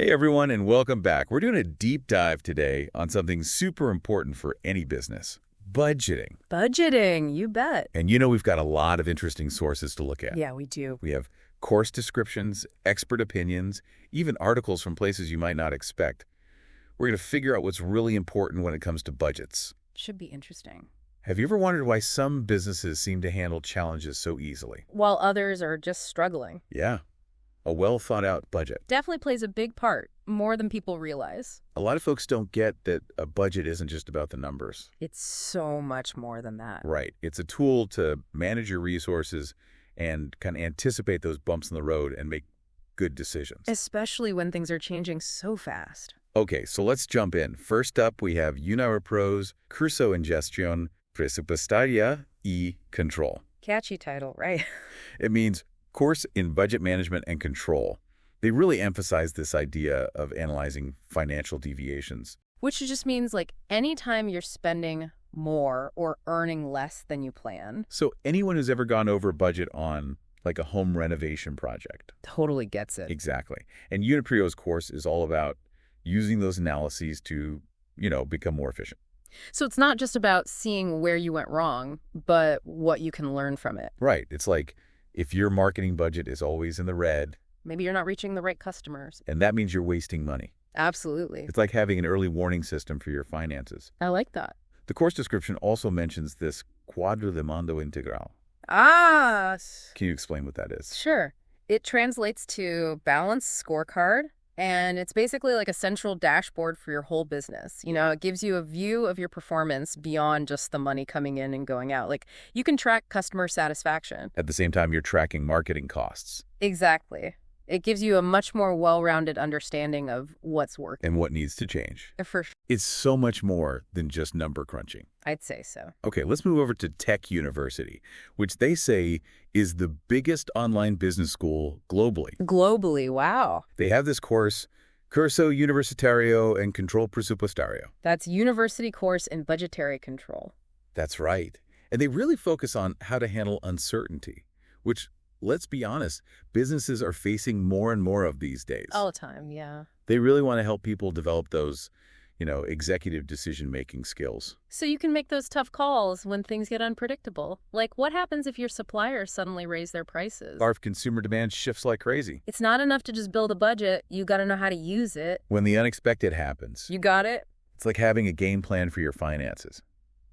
Hey everyone, and welcome back. We're doing a deep dive today on something super important for any business, budgeting. Budgeting, you bet. And we've got a lot of interesting sources to look at. Yeah, we do. We have course descriptions, expert opinions, even articles from places you might not expect. We're going to figure out what's really important when it comes to budgets. Should be interesting. Have you ever wondered why some businesses seem to handle challenges so easily? While others are just struggling. Yeah, a well-thought-out budget. Definitely plays a big part, more than people realize. A lot of folks don't get that a budget isn't just about the numbers. It's so much more than that. Right. It's a tool to manage your resources and kind of anticipate those bumps in the road and make good decisions. Especially when things are changing so fast. Okay, so let's jump in. First up, we have Pro's Curso en Gestión Presupuestaria y Control. Catchy title, right? It means Course in Budget Management and Control. They really emphasize this idea of analyzing financial deviations. Which just means, like, anytime you're spending more or earning less than you plan. So anyone who's ever gone over budget on, like, a home renovation project. Totally gets it. Exactly. And Uniprio's course is all about using those analyses to, become more efficient. So it's not just about seeing where you went wrong, but what you can learn from it. Right. It's like if your marketing budget is always in the red. Maybe you're not reaching the right customers. And that means you're wasting money. Absolutely. It's like having an early warning system for your finances. I like that. The course description also mentions this cuadro de mando integral. Ah! Can you explain what that is? Sure. It translates to balanced scorecard, and it's basically like a central dashboard for your whole business. It gives you a view of your performance beyond just the money coming in and going out. Like, you can track customer satisfaction. At the same time, you're tracking marketing costs. Exactly. It gives you a much more well-rounded understanding of what's working. And what needs to change. For sure. It's so much more than just number crunching. I'd say so. Okay, let's move over to Tech University, which they say is the biggest online business school globally. Globally, wow. They have this course, Curso Universitario en Control Presupuestario. That's University Course in Budgetary Control. That's right. And they really focus on how to handle uncertainty, which, let's be honest, businesses are facing more and more of these days. All the time, yeah. They really want to help people develop those, executive decision-making skills. So you can make those tough calls when things get unpredictable. Like, what happens if your suppliers suddenly raise their prices? Or if consumer demand shifts like crazy. It's not enough to just build a budget. You got to know how to use it. When the unexpected happens. You got it? It's like having a game plan for your finances.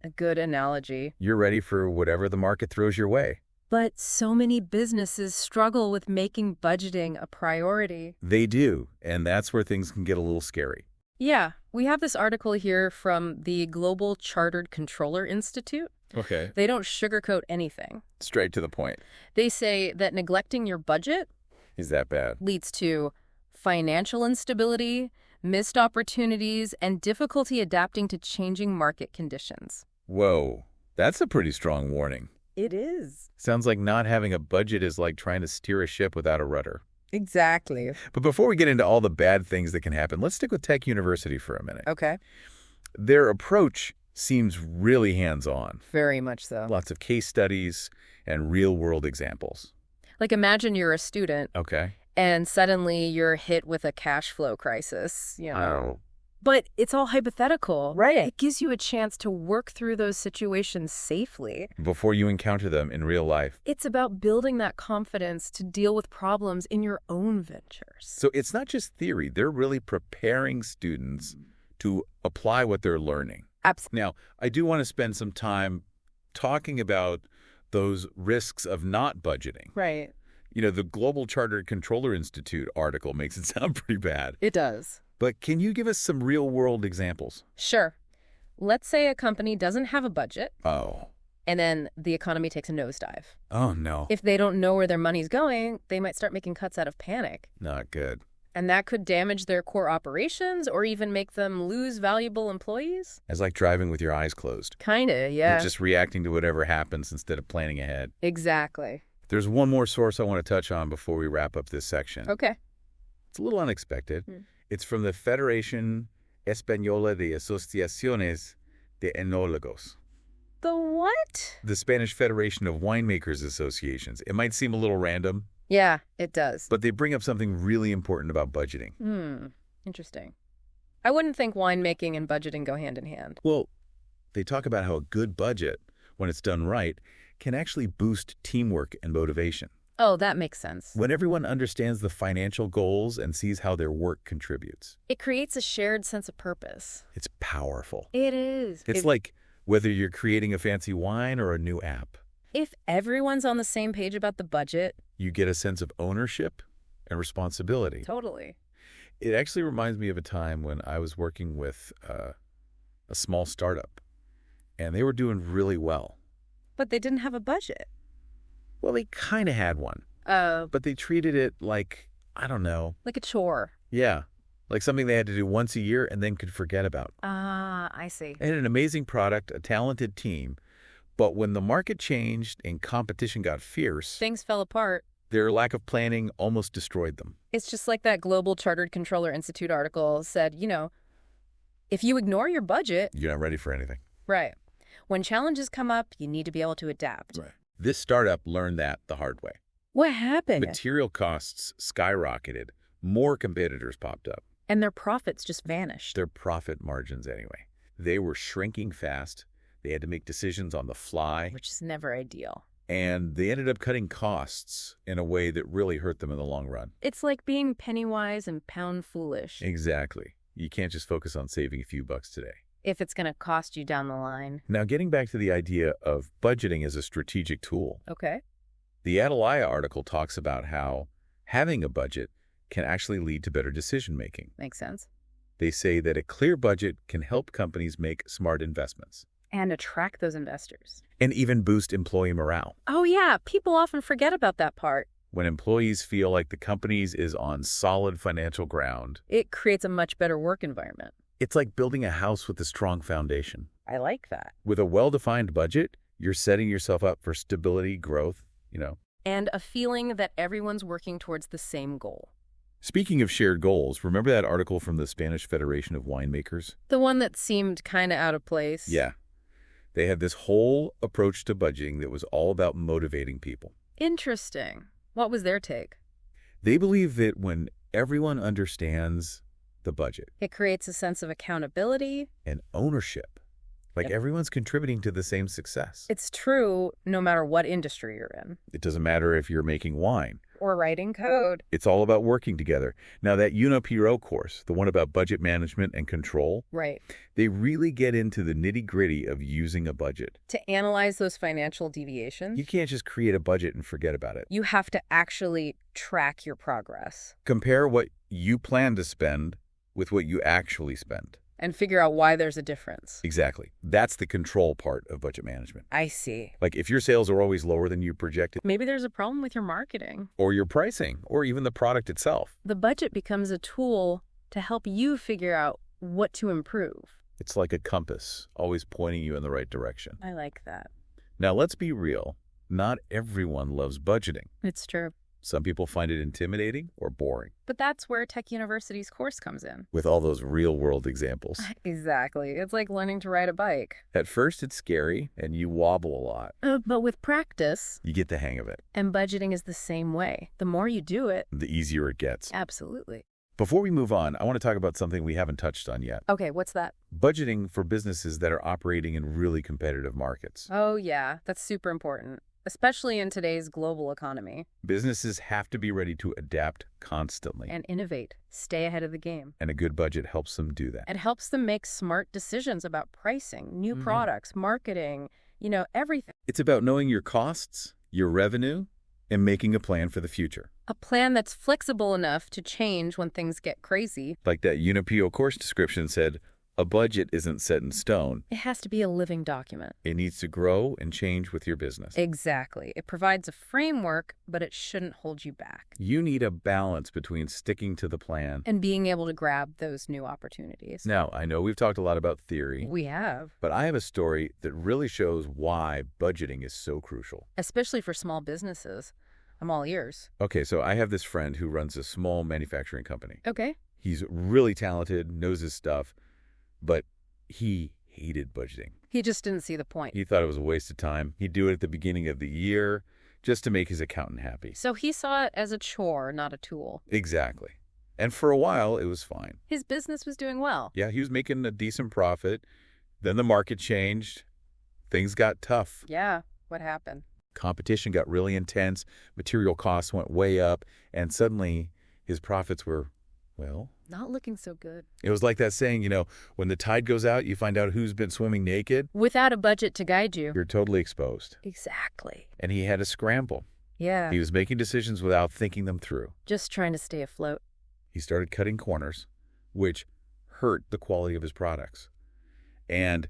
A good analogy. You're ready for whatever the market throws your way. But so many businesses struggle with making budgeting a priority. They do, and that's where things can get a little scary. Yeah, we have this article here from the Global Chartered Controller Institute. Okay. They don't sugarcoat anything. Straight to the point. They say that neglecting your budget is that bad? Leads to financial instability, missed opportunities, and difficulty adapting to changing market conditions. Whoa, that's a pretty strong warning. It is. Sounds like not having a budget is like trying to steer a ship without a rudder. Exactly. But before we get into all the bad things that can happen, let's stick with Tech University for a minute. Okay. Their approach seems really hands-on. Very much so. Lots of case studies and real-world examples. Like, imagine you're a student. Okay. And suddenly you're hit with a cash flow crisis, Oh. But it's all hypothetical. Right. It gives you a chance to work through those situations safely. Before you encounter them in real life. It's about building that confidence to deal with problems in your own ventures. So it's not just theory. They're really preparing students to apply what they're learning. Absolutely. Now, I do want to spend some time talking about those risks of not budgeting. Right. The Global Chartered Controller Institute article makes it sound pretty bad. It does. But can you give us some real-world examples? Sure. Let's say a company doesn't have a budget. Oh. And then the economy takes a nosedive. Oh, no. If they don't know where their money's going, they might start making cuts out of panic. Not good. And that could damage their core operations or even make them lose valuable employees. It's like driving with your eyes closed. Kinda, yeah. You're just reacting to whatever happens instead of planning ahead. Exactly. There's one more source I want to touch on before we wrap up this section. Okay. It's a little unexpected. It's from the Federación Española de Asociaciones de Enólogos. The what? The Spanish Federation of Winemakers Associations. It might seem a little random. Yeah, it does. But they bring up something really important about budgeting. Interesting. I wouldn't think winemaking and budgeting go hand in hand. Well, they talk about how a good budget, when it's done right, can actually boost teamwork and motivation. Oh, that makes sense. When everyone understands the financial goals and sees how their work contributes, It creates a shared sense of purpose. it's powerful. It is. It's like whether you're creating a fancy wine or a new app, If everyone's on the same page about the budget, you get a sense of ownership and responsibility. totally. It actually reminds me of a time when I was working with a small startup, and they were doing really well. But they didn't have a budget. Well, they kind of had one, Oh, but they treated it like, I don't know, like a chore. yeah, like something they had to do once a year and then could forget about. Ah, I see. They had an amazing product, a talented team, but when the market changed and competition got fierce, Things fell apart. their lack of planning almost destroyed them. It's just like that Global Chartered Controller Institute article said, if you ignore your budget, You're not ready for anything. right, when challenges come up, you need to be able to adapt. Right. This startup learned that the hard way. What happened? Material costs skyrocketed. More competitors popped up. And their profits just vanished. Their profit margins, anyway. They were shrinking fast. They had to make decisions on the fly. Which is never ideal. And they ended up cutting costs in a way that really hurt them in the long run. It's like being penny wise and pound foolish. Exactly. You can't just focus on saving a few bucks today. If it's going to cost you down the line. Now, getting back to the idea of budgeting as a strategic tool, Okay. the Alighn article talks about how having a budget can actually lead to better decision-making. Makes sense. They say that a clear budget can help companies make smart investments And attract those investors. and even boost employee morale. Oh, yeah. People often forget about that part. When employees feel like the company's is on solid financial ground, It creates a much better work environment. it's like building a house with a strong foundation. I like that. With a well-defined budget, you're setting yourself up for stability, growth, And a feeling that everyone's working towards the same goal. Speaking of shared goals, remember that article from the Spanish Federation of Winemakers? The one that seemed kind of out of place. Yeah. They had this whole approach to budgeting that was all about motivating people. Interesting. What was their take? They believe that when everyone understands the budget It creates a sense of accountability. and ownership, like Yep. everyone's contributing to the same success. It's true no matter what industry you're in. It doesn't matter if you're making wine. Or writing code. It's all about working together. Now, that UNOPRO course, the one about budget management and control, Right. they really get into the nitty-gritty of using a budget. To analyze those financial deviations, You can't just create a budget and forget about it. you have to actually track your progress Compare what you plan to spend with what you actually spend. and figure out why there's a difference. Exactly. That's the control part of budget management. I see. Like if your sales are always lower than you projected, Maybe there's a problem with your marketing. or your pricing, or even the product itself. The budget becomes a tool to help you figure out what to improve. It's like a compass, always pointing you in the right direction. I like that. Now, let's be real. Not everyone loves budgeting. It's true. Some people find it intimidating or boring, But that's where Tech University's course comes in. with all those real-world examples. Exactly. It's like learning to ride a bike. At first, it's scary, and you wobble a lot. But with practice, You get the hang of it. and budgeting is the same way. The more you do it, The easier it gets. absolutely. Before we move on, I want to talk about something we haven't touched on yet. Okay, what's that? Budgeting for businesses that are operating in really competitive markets. Oh, yeah, that's super important, especially in today's global economy. Businesses have to be ready to adapt constantly, And innovate, stay ahead of the game. and a good budget helps them do that. It helps them make smart decisions about pricing, new Mhm. products, marketing, everything. It's about knowing your costs, your revenue, and making a plan for the future. A plan that's flexible enough to change when things get crazy. Like that UNOPO course description said, a budget isn't set in stone. It has to be a living document. It needs to grow and change with your business. Exactly. It provides a framework, but it shouldn't hold you back. You need a balance between sticking to the plan. And being able to grab those new opportunities. Now, I know we've talked a lot about theory, We have. but I have a story that really shows why budgeting is so crucial. Especially for small businesses. I'm all ears. Okay, so I have this friend who runs a small manufacturing company. Okay. He's really talented, knows his stuff, but he hated budgeting. He just didn't see the point. He thought it was a waste of time. He'd do it at the beginning of the year just to make his accountant happy. So he saw it as a chore, not a tool. Exactly. And for a while, it was fine. His business was doing well. Yeah, he was making a decent profit. Then the market changed. Things got tough. Yeah, what happened? Competition got really intense. Material costs went way up. And suddenly, his profits were, well, Not looking so good. it was like that saying, when the tide goes out, you find out who's been swimming naked. Without a budget to guide you. You're totally exposed. Exactly. And he had to scramble. Yeah. He was making decisions without thinking them through. Just trying to stay afloat. He started cutting corners, which hurt the quality of his products. And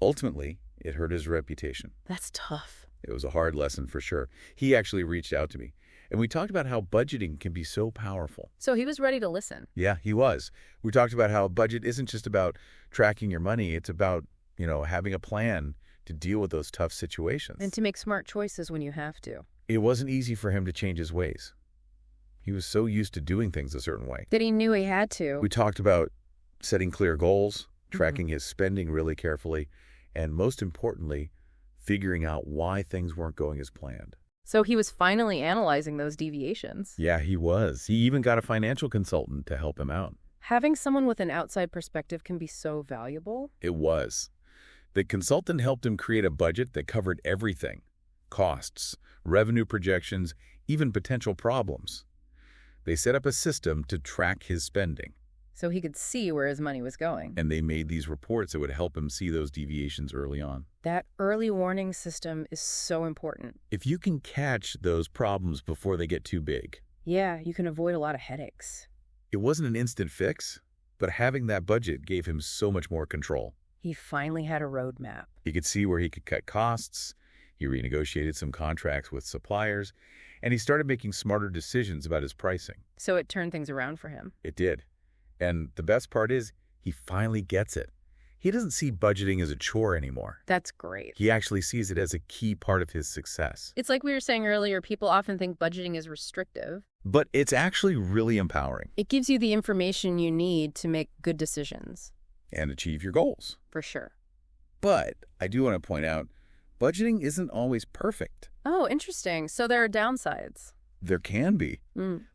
ultimately, it hurt his reputation. That's tough. It was a hard lesson for sure. He actually reached out to me, and we talked about how budgeting can be so powerful. So he was ready to listen. Yeah, he was. We talked about how a budget isn't just about tracking your money. It's about, having a plan to deal with those tough situations. And to make smart choices when you have to. It wasn't easy for him to change his ways. He was so used to doing things a certain way. That he knew he had to. We talked about setting clear goals, tracking his spending really carefully, and most importantly, figuring out why things weren't going as planned. So he was finally analyzing those deviations. Yeah, he was. He even got a financial consultant to help him out. Having someone with an outside perspective can be so valuable. It was. The consultant helped him create a budget that covered everything: costs, revenue projections, even potential problems. They set up a system to track his spending. So he could see where his money was going. And they made these reports that would help him see those deviations early on. That early warning system is so important. If you can catch those problems before they get too big. Yeah, you can avoid a lot of headaches. It wasn't an instant fix, but having that budget gave him so much more control. He finally had a roadmap. He could see where he could cut costs. He renegotiated some contracts with suppliers, and he started making smarter decisions about his pricing. So it turned things around for him. It did. And the best part is, he finally gets it. He doesn't see budgeting as a chore anymore. That's great. He actually sees it as a key part of his success. It's like we were saying earlier, people often think budgeting is restrictive. But it's actually really empowering. It gives you the information you need to make good decisions. And achieve your goals. For sure. But I do want to point out, budgeting isn't always perfect. Oh, interesting. So there are downsides. There can be.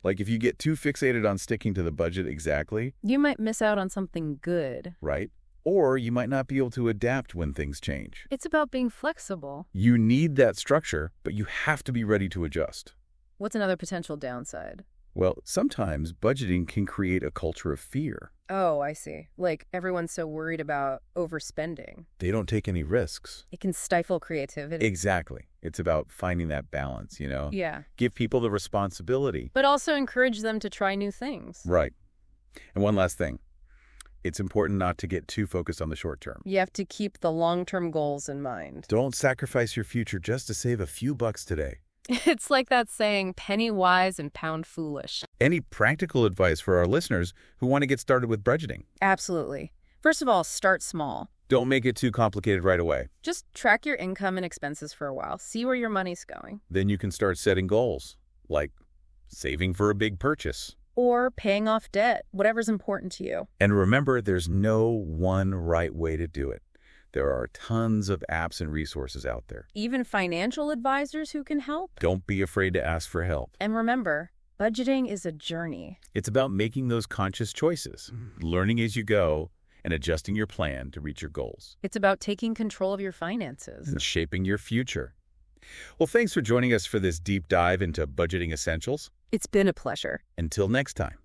Like if you get too fixated on sticking to the budget exactly. You might miss out on something good. Right? Or you might not be able to adapt when things change. It's about being flexible. You need that structure, but you have to be ready to adjust. What's another potential downside? Well, sometimes budgeting can create a culture of fear. Oh, I see. Like everyone's so worried about overspending. They don't take any risks. It can stifle creativity. Exactly. It's about finding that balance, Yeah. Give people the responsibility. But also encourage them to try new things. Right. And one last thing. It's important not to get too focused on the short term. You have to keep the long-term goals in mind. Don't sacrifice your future just to save a few bucks today. It's like that saying, penny wise and pound foolish. Any practical advice for our listeners who want to get started with budgeting? Absolutely. First of all, start small. Don't make it too complicated right away. Just track your income and expenses for a while. See where your money's going. Then you can start setting goals, like saving for a big purchase. Or paying off debt, whatever's important to you. And remember, there's no one right way to do it. There are tons of apps and resources out there. Even financial advisors who can help. Don't be afraid to ask for help. And remember, budgeting is a journey. It's about making those conscious choices, learning as you go, and adjusting your plan to reach your goals. It's about taking control of your finances. And shaping your future. Well, thanks for joining us for this deep dive into budgeting essentials. It's been a pleasure. Until next time.